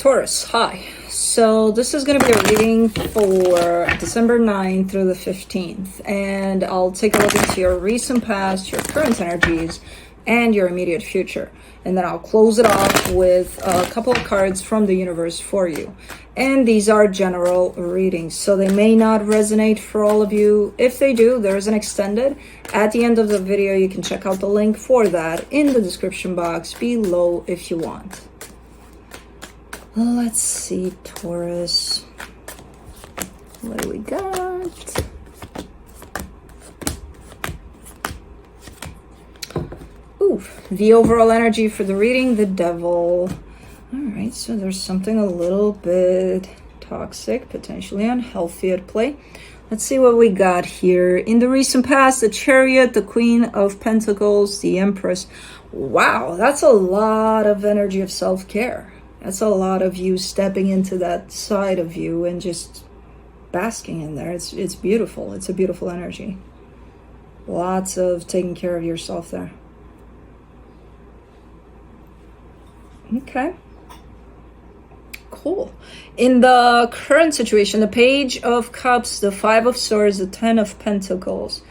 Taurus, hi. So this is going to be a reading for December 9th through the 15th. And I'll take a look into your recent past, your current energies, and your immediate future. And then I'll close it off with a couple of cards from the universe for you. And these are general readings, so they may not resonate for all of you. If they do, there's an extended. At the end of the video, you can check out the link for that in the description box below if you want. Let's see, Taurus. What do we got? Ooh, the overall energy for the reading, the Devil. All right, so there's something a little bit toxic, potentially unhealthy at play. Let's see what we got here. In the recent past, the Chariot, the Queen of Pentacles, the Empress. Wow, that's a lot of energy of self-care. That's a lot of you stepping into that side of you and just basking in there. It's beautiful. It's a beautiful energy. Lots of taking care of yourself there. Okay. Cool. In the current situation, the Page of Cups, the Five of Swords, the Ten of Pentacles.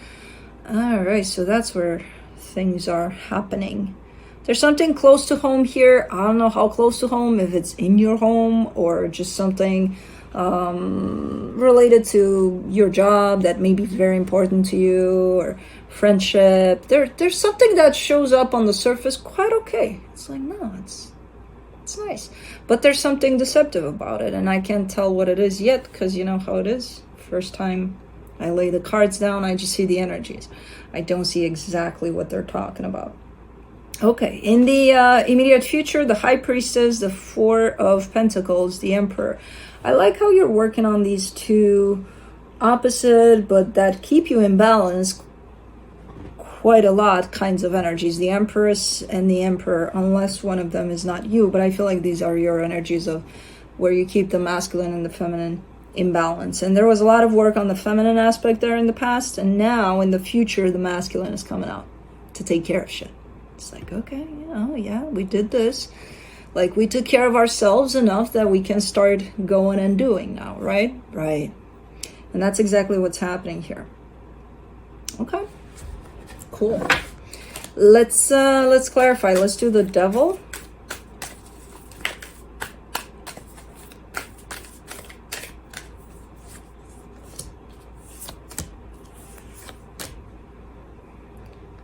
All right, so that's where things are happening. There's something close to home here. I don't know how close to home, if it's in your home or just something related to your job that may be very important to you, or friendship. There's something that shows up on the surface quite okay. It's like, no, it's nice. But there's something deceptive about it, and I can't tell what it is yet because you know how it is. First time I lay the cards down, I just see the energies. I don't see exactly what they're talking about. Okay, in the immediate future, the High Priestess, the Four of Pentacles, the Emperor. I like how you're working on these two opposite, but that keep you in balance quite a lot kinds of energies. The Empress and the Emperor, unless one of them is not you, but I feel like these are your energies of where you keep the masculine and the feminine in balance. And there was a lot of work on the feminine aspect there in the past, and now in the future, the masculine is coming out to take care of shit. It's like, okay, yeah, we did this. Like, we took care of ourselves enough that we can start going and doing now, right? Right. And that's exactly what's happening here. Okay. Cool. Let's clarify. Let's do the Devil.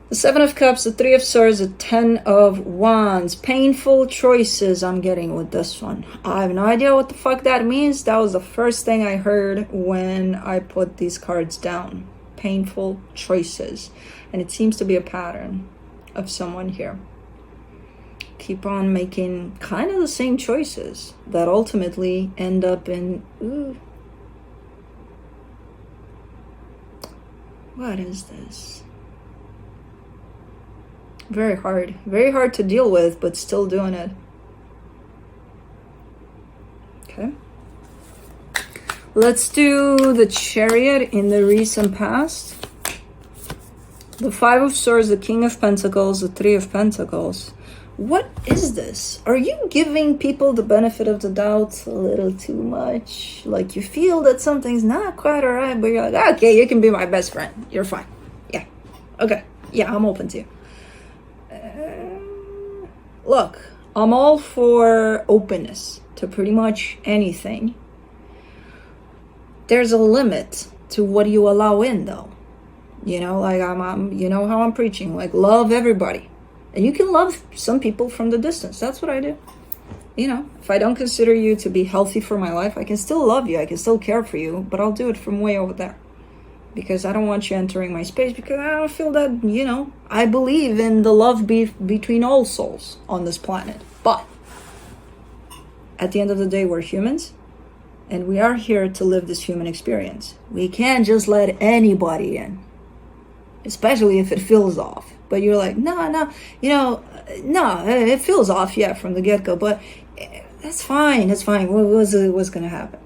The Seven of Cups, the Three of Swords, the Ten of Wands. Painful choices I'm getting with this one. I have no idea what the fuck that means. That was the first thing I heard when I put these cards down. Painful choices. And it seems to be a pattern of someone here. Keep on making kind of the same choices that ultimately end up in... Ooh. What is this? Very hard to deal with, but still doing it. Okay. Let's do the Chariot in the recent past. The Five of Swords, the King of Pentacles, the Three of Pentacles. What is this? Are you giving people the benefit of the doubt a little too much? Like you feel that something's not quite all right, but you're like, okay, you can be my best friend. You're fine. Yeah. Okay. Yeah, I'm open to you. Look, I'm all for openness to pretty much anything. There's a limit to what you allow in, though. You know, like I'm you know how I'm preaching, like love everybody. And you can love some people from the distance. That's what I do. You know, if I don't consider you to be healthy for my life, I can still love you. I can still care for you, but I'll do it from way over there. Because I don't want you entering my space, because I don't feel that, you know, I believe in the love between all souls on this planet. But at the end of the day, we're humans, and we are here to live this human experience. We can't just let anybody in, especially if it feels off. But you're like, no, you know, no, it feels off, yeah, from the get-go, but that's fine, that's fine. What's going to happen?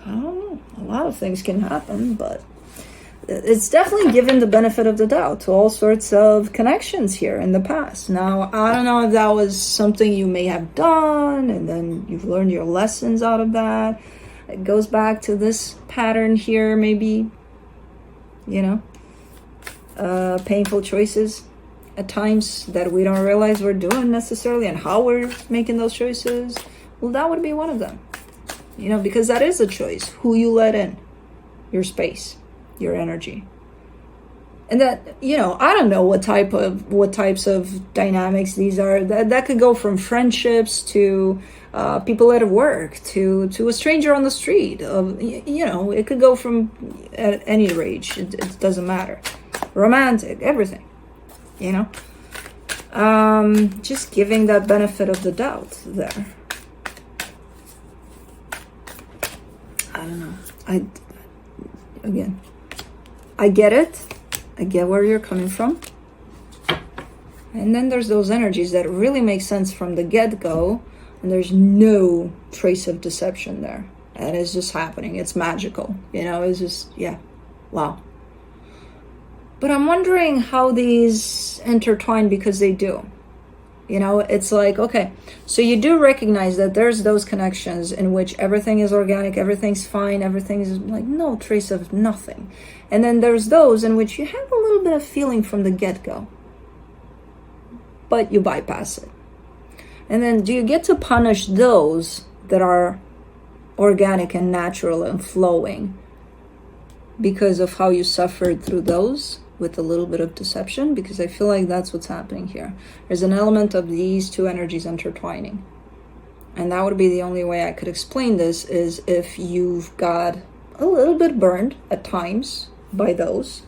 I don't know. A lot of things can happen, but it's definitely given the benefit of the doubt to all sorts of connections here in the past. Now, I don't know if that was something you may have done and then you've learned your lessons out of that. It goes back to this pattern here, maybe, painful choices at times that we don't realize we're doing necessarily, and how we're making those choices. Well, that would be one of them, because that is a choice, who you let in your space, your energy. And that, I don't know what types of dynamics these are. That could go from friendships to people at work to a stranger on the street. It could go from at any range. It doesn't matter. Romantic, everything. Just giving that benefit of the doubt there. I don't know. I get it. I get where you're coming from. And then there's those energies that really make sense from the get-go, and there's no trace of deception there. And it's just happening. It's magical. It's just, wow. But I'm wondering how these intertwine, because they do. It's like, okay, so you do recognize that there's those connections in which everything is organic, everything's fine, everything's like no trace of nothing. And then there's those in which you have a little bit of feeling from the get-go, but you bypass it. And then do you get to punish those that are organic and natural and flowing because of how you suffered through those with a little bit of deception? Because I feel like that's what's happening here. There's an element of these two energies intertwining. And that would be the only way I could explain this, is if you've got a little bit burned at times by those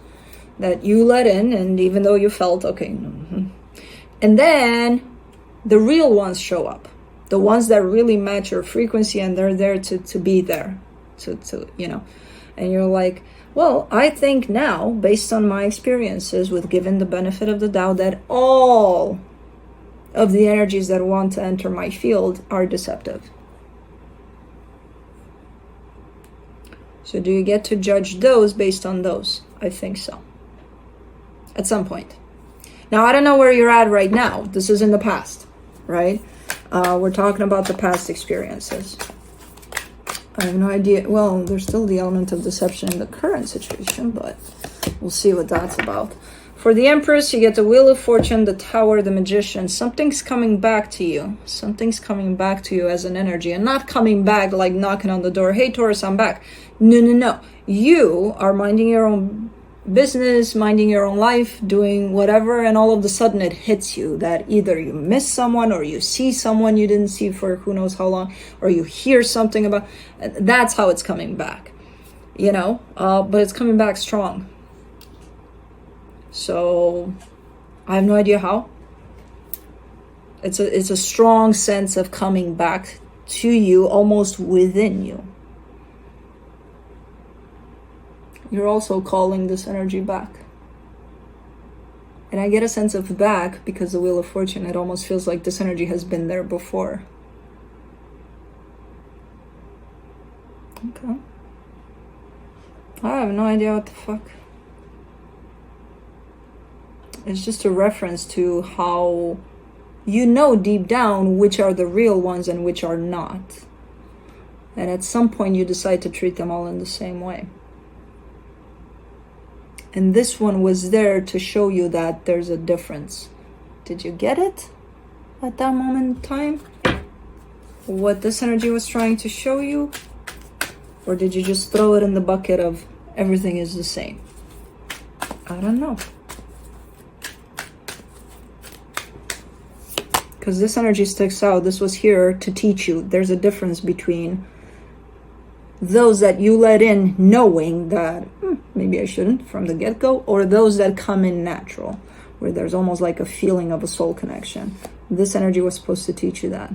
that you let in, and even though you felt, okay, and then the real ones show up. The ones that really match your frequency, and they're there to be there. And you're like, well, I think now, based on my experiences with given the benefit of the doubt, that all of the energies that want to enter my field are deceptive. So do you get to judge those based on those? I think so. At some point. Now, I don't know where you're at right now. This is in the past, right? We're talking about the past experiences. I have no idea. Well, there's still the element of deception in the current situation, but we'll see what that's about. For the Empress, you get the Wheel of Fortune, the Tower, the Magician. Something's coming back to you. Something's coming back to you as an energy, and not coming back like knocking on the door. Hey, Taurus, I'm back. No. You are minding your own business, minding your own life, doing whatever, and all of a sudden it hits you that either you miss someone, or you see someone you didn't see for who knows how long, or you hear something about. That's how it's coming back, but it's coming back strong. So I have no idea how. It's a strong sense of coming back to you, almost within you. You're also calling this energy back. And I get a sense of back because the Wheel of Fortune, it almost feels like this energy has been there before. Okay. I have no idea what the fuck. It's just a reference to how deep down which are the real ones and which are not. And at some point you decide to treat them all in the same way. And this one was there to show you that there's a difference. Did you get it at that moment in time? What this energy was trying to show you? Or did you just throw it in the bucket of everything is the same? I don't know. Because this energy sticks out. This was here to teach you. There's a difference between those that you let in knowing that maybe I shouldn't from the get-go, or those that come in natural, where there's almost like a feeling of a soul connection. This energy was supposed to teach you that.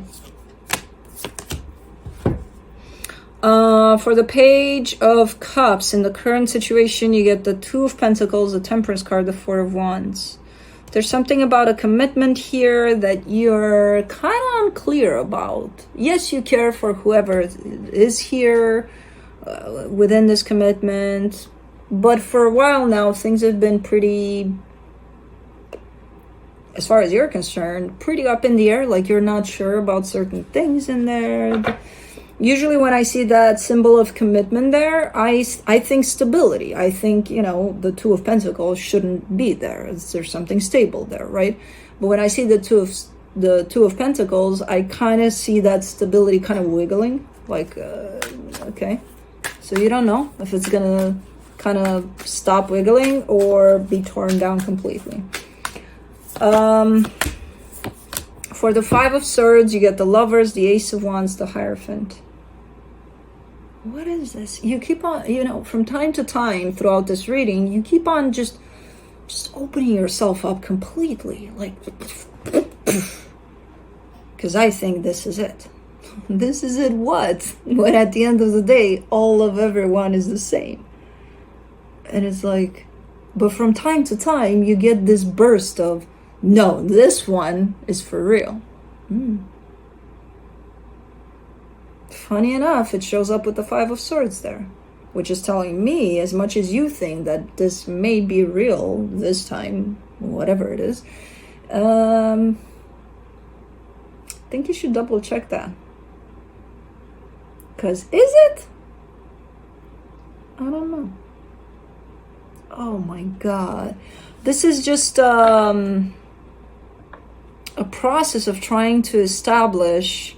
For the Page of Cups, in the current situation, you get the Two of Pentacles, the Temperance card, the Four of Wands. There's something about a commitment here that you're kind of unclear about. Yes, you care for whoever is here within this commitment, But for a while now, things have been pretty, as far as you're concerned, pretty up in the air. Like you're not sure about certain things in there. Usually when I see that symbol of commitment there, I think stability. I think, you know, the Two of Pentacles shouldn't be there. There's something stable there, right? But when I see the Two of Pentacles, I kind of see that stability kind of wiggling. Like, okay. So you don't know if it's going to kind of stop wiggling or be torn down completely. For the Five of Swords, you get the Lovers, the Ace of Wands, the Hierophant. What is this? You keep on, you know, from time to time throughout this reading, you keep on just opening yourself up completely. Like, because I think this is it. This is it what? When at the end of the day, all of everyone is the same. And it's like, but from time to time, you get this burst of, no, this one is for real. Funny enough, it shows up with the Five of Swords there, which is telling me, as much as you think that this may be real this time, whatever it is, I think you should double check that. Because is it? I don't know. Oh my God. This is just a process of trying to establish.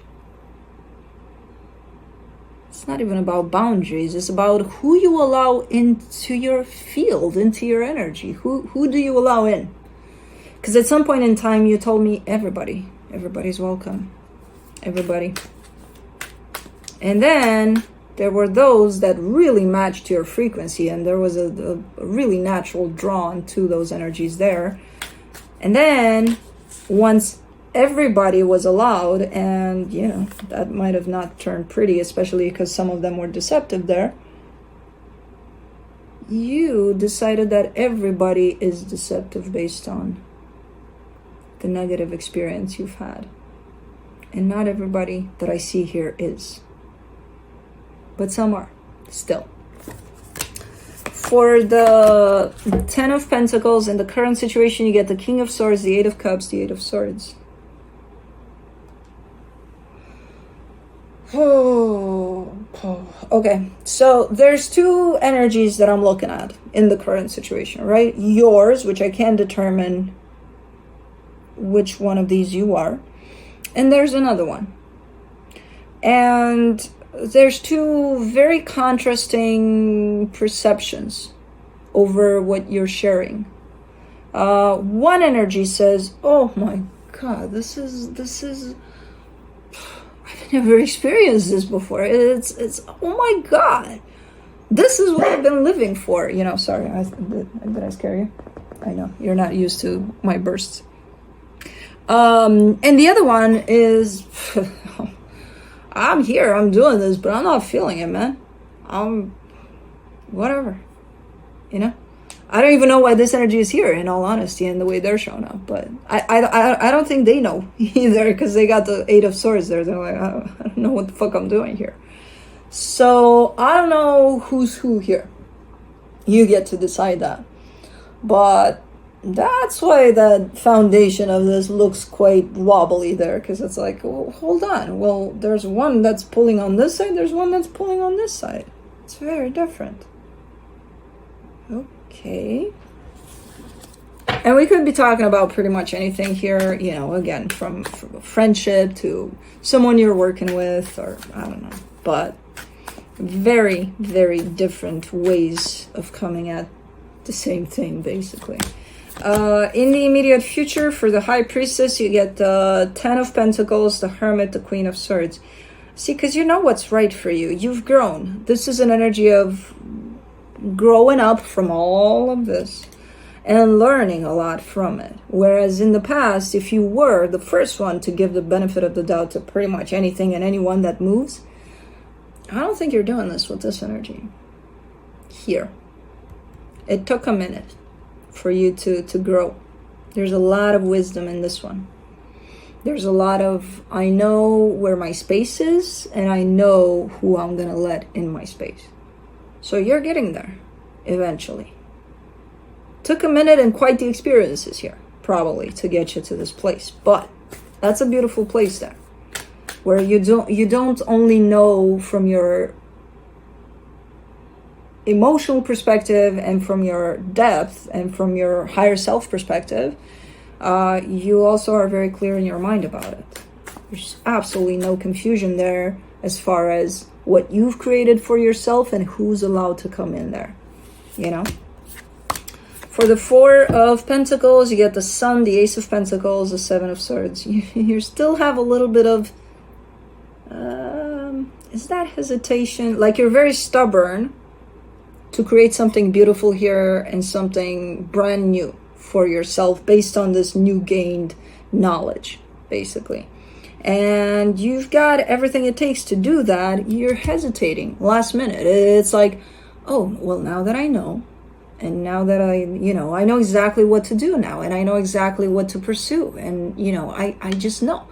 It's not even about boundaries. It's about who you allow into your field, into your energy. Who do you allow in? Because at some point in time, you told me everybody's welcome. Everybody. And then there were those that really matched your frequency, and there was a really natural drawn to those energies there. And then once everybody was allowed, and you know, that might have not turned pretty, especially because some of them were deceptive there, you decided that everybody is deceptive based on the negative experience you've had. And not everybody that I see here is. But some are, still. For the Ten of Pentacles, in the current situation, you get the King of Swords, the Eight of Cups, the Eight of Swords. Okay, so there's two energies that I'm looking at in the current situation, right? Yours, which I can't determine which one of these you are. And there's another one. And there's two very contrasting perceptions over what you're sharing. One energy says, oh my God, this is I've never experienced this before. It's oh my God, this is what I've been living for. You know, sorry, did I scare you? I know, you're not used to my bursts. And the other one is, I'm here, I'm doing this, but I'm not feeling it, man. Whatever, you know? I don't even know why this energy is here, in all honesty, and the way they're showing up. But I don't think they know either, because they got the Eight of Swords there. They're like, I don't know what the fuck I'm doing here. So I don't know who's who here. You get to decide that. But that's why the foundation of this looks quite wobbly there, because it's like, well, hold on. Well, there's one that's pulling on this side, there's one that's pulling on this side. It's very different. Okay. And we could be talking about pretty much anything here, you know, again, from friendship to someone you're working with, or I don't know. But very, very different ways of coming at the same thing, basically. In the immediate future, for the High Priestess, you get the Ten of Pentacles, the Hermit, the Queen of Swords. See, because you know what's right for you. You've grown. This is an energy of growing up from all of this and learning a lot from it. Whereas in the past, if you were the first one to give the benefit of the doubt to pretty much anything and anyone that moves, I don't think you're doing this with this energy. Here. It took a minute for you to grow. There's a lot of wisdom in this one. There's a lot of, I know where my space is, and I know who I'm gonna let in my space. So you're getting there. eventually. Took a minute and quite the experiences here, probably, to get you to this place. But that's a beautiful place there, where you don't only know from your emotional perspective and from your depth and from your higher self perspective, you also are very clear in your mind about it. There's absolutely no confusion there as far as what you've created for yourself and who's allowed to come in there, you know. For the Four of Pentacles, you get the Sun, the Ace of Pentacles, the Seven of Swords. You still have a little bit of, is that hesitation? Like you're very stubborn to create something beautiful here and something brand new for yourself based on this new gained knowledge, basically. And you've got everything it takes to do that. You're hesitating last minute. It's like, oh, well, now that I know, and now that I know exactly what to do now, and I know exactly what to pursue, and, I just know,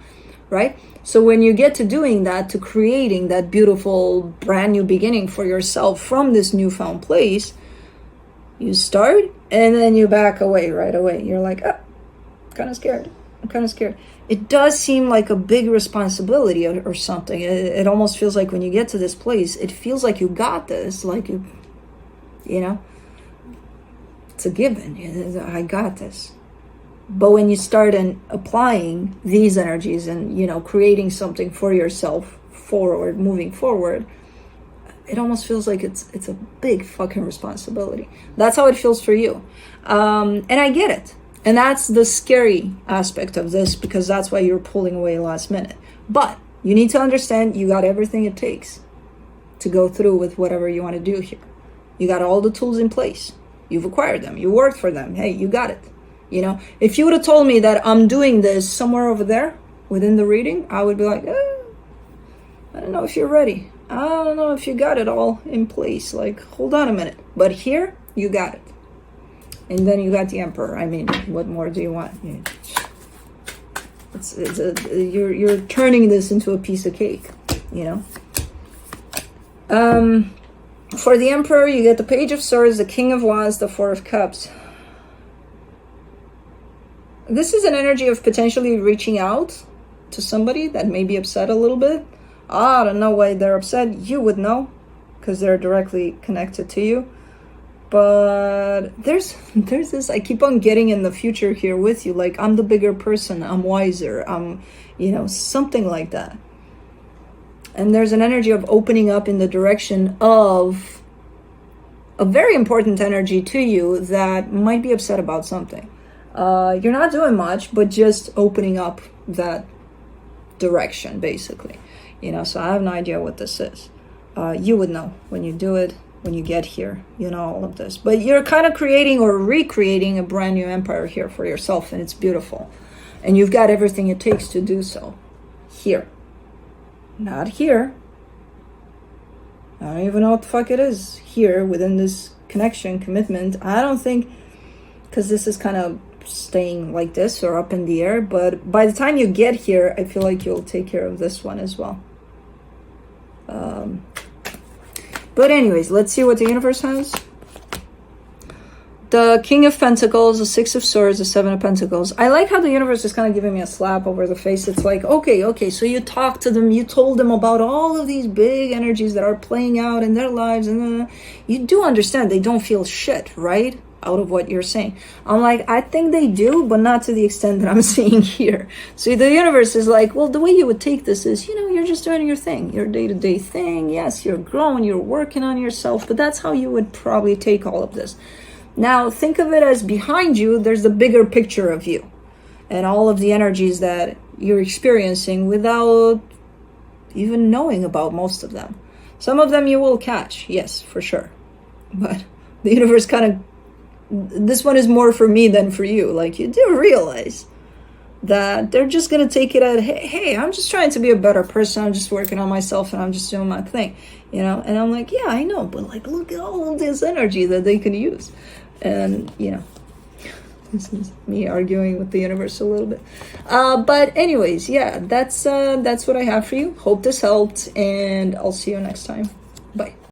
right? So when you get to doing that, to creating that beautiful brand new beginning for yourself from this newfound place, you start and then you back away right away. You're like, oh, I'm kind of scared. It does seem like a big responsibility or something. It almost feels like when you get to this place, it feels like you got this, like it's a given. I got this. But when you start applying these energies and, creating something for yourself moving forward, it almost feels like it's a big fucking responsibility. That's how it feels for you. And I get it. And that's the scary aspect of this, because that's why you're pulling away last minute. But you need to understand you got everything it takes to go through with whatever you want to do here. You got all the tools in place. You've acquired them. You worked for them. Hey, you got it. If you would have told me that I'm doing this somewhere over there within the reading, I would be like, I don't know if you're ready. I don't know if you got it all in place. Like, hold on a minute. But here, you got it. And then you got the Emperor. I mean, what more do you want? You're turning this into a piece of cake, For the Emperor, you get the Page of Swords, the King of Wands, the Four of Cups. This is an energy of potentially reaching out to somebody that may be upset a little bit. I don't know why they're upset. You would know, because they're directly connected to you. But there's this, I keep on getting in the future here with you, like I'm the bigger person, I'm wiser, I'm, something like that. And there's an energy of opening up in the direction of a very important energy to you that might be upset about something. You're not doing much, but just opening up that direction, basically. So I have no idea what this is. You would know when you do it, when you get here, all of this. But you're kind of creating or recreating a brand new empire here for yourself, and it's beautiful. And you've got everything it takes to do so. Here. Not here. I don't even know what the fuck it is. Here, within this connection, commitment. I don't think, because this is kind of staying like this or up in the air, but by the time you get here, I feel like you'll take care of this one as well. But anyways, let's see what the universe has. The King of Pentacles, the Six of Swords, the Seven of Pentacles. I like how the universe is kind of giving me a slap over the face. It's like, okay, so you talked to them, you told them about all of these big energies that are playing out in their lives, and you do understand they don't feel shit, right? Out of what you're saying. I'm like, I think they do, but not to the extent that I'm seeing here. So the universe is like, well, the way you would take this is, you're just doing your thing, your day-to-day thing. Yes, you're growing, you're working on yourself, but that's how you would probably take all of this. Now, think of it as behind you, there's the bigger picture of you and all of the energies that you're experiencing without even knowing about most of them. Some of them you will catch, yes, for sure. But the universe this one is more for me than for you. Like, you do realize that they're just going to take it at, hey, I'm just trying to be a better person. I'm just working on myself and I'm just doing my thing, And I'm like, yeah, I know. But, like, look at all of this energy that they can use. And, this is me arguing with the universe a little bit. But anyways, yeah, that's what I have for you. Hope this helped. And I'll see you next time. Bye.